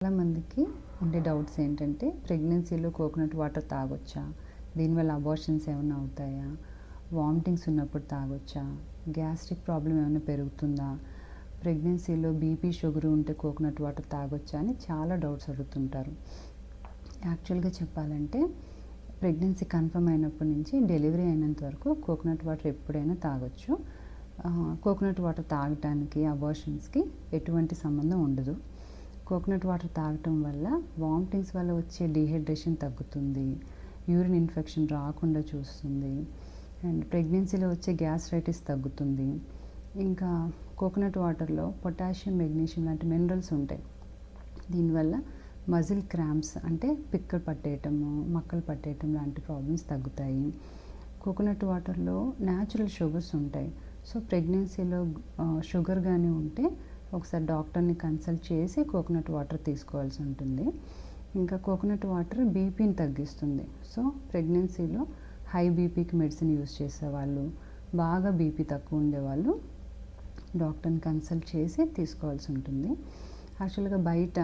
చాలామందికి ఉండే డౌట్స్ ఏంటంటే ప్రెగ్నెన్సీలో కోకోనట్ వాటర్ తాగొచ్చా, దీనివల్ల అబార్షన్స్ ఏమైనా అవుతాయా, వామిటింగ్స్ ఉన్నప్పుడు తాగొచ్చా, గ్యాస్ట్రిక్ ప్రాబ్లం ఏమైనా పెరుగుతుందా, ప్రెగ్నెన్సీలో బీపీ షుగర్ ఉంటే కోకోనట్ వాటర్ తాగొచ్చా అని చాలా డౌట్స్ అడుగుతుంటారు. యాక్చువల్గా చెప్పాలంటే ప్రెగ్నెన్సీ కన్ఫర్మ్ అయినప్పటి నుంచి డెలివరీ అయినంత వరకు కోకోనట్ వాటర్ ఎప్పుడైనా తాగొచ్చు. కోకోనట్ వాటర్ తాగటానికి అబార్షన్స్కి ఎటువంటి సంబంధం ఉండదు. కోకోనట్ వాటర్ తాగటం వల్ల వామిటింగ్స్ వల్ల వచ్చే డీహైడ్రేషన్ తగ్గుతుంది, యూరిన్ ఇన్ఫెక్షన్ రాకుండా చూస్తుంది, అండ్ ప్రెగ్నెన్సీలో వచ్చే గ్యాస్ట్రైటిస్ తగ్గుతుంది. ఇంకా కోకోనట్ వాటర్లో పొటాషియం, మెగ్నీషియం లాంటి మినరల్స్ ఉంటాయి. దీనివల్ల మజిల్ క్రాంప్స్ అంటే పిక్కలు పట్టేయటము, మక్కలు పట్టేయటం లాంటి ప్రాబ్లమ్స్ తగ్గుతాయి. కోకోనట్ వాటర్లో న్యాచురల్ షుగర్స్ ఉంటాయి. సో ప్రెగ్నెన్సీలో షుగర్ కానీ ఉంటే ఒకసారి డాక్టర్ని కన్సల్ట్ చేసి కోకోనట్ వాటర్ తీసుకోవాల్సి ఉంటుంది. ఇంకా కోకోనట్ వాటర్ బీపీని తగ్గిస్తుంది. సో ప్రెగ్నెన్సీలో హై బీపీకి మెడిసిన్ యూస్ చేసేవాళ్ళు, బాగా బీపీ తక్కువ ఉండేవాళ్ళు డాక్టర్ని కన్సల్ట్ చేసి తీసుకోవాల్సి ఉంటుంది. యాక్చువల్గా బయట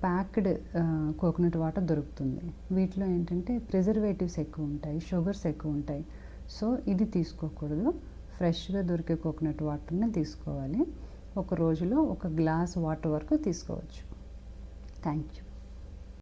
ప్యాక్డ్ కోకోనట్ వాటర్ దొరుకుతుంది. వీటిలో ఏంటంటే ప్రిజర్వేటివ్స్ ఎక్కువ ఉంటాయి, షుగర్స్ ఎక్కువ ఉంటాయి. సో ఇది తీసుకోకూడదు. ఫ్రెష్గా దొరికే కోకోనట్ వాటర్ని తీసుకోవాలి. ఒక రోజులో 1 గ్లాస్ వాటర్ వరకు తీసుకోవచ్చు. Thank you.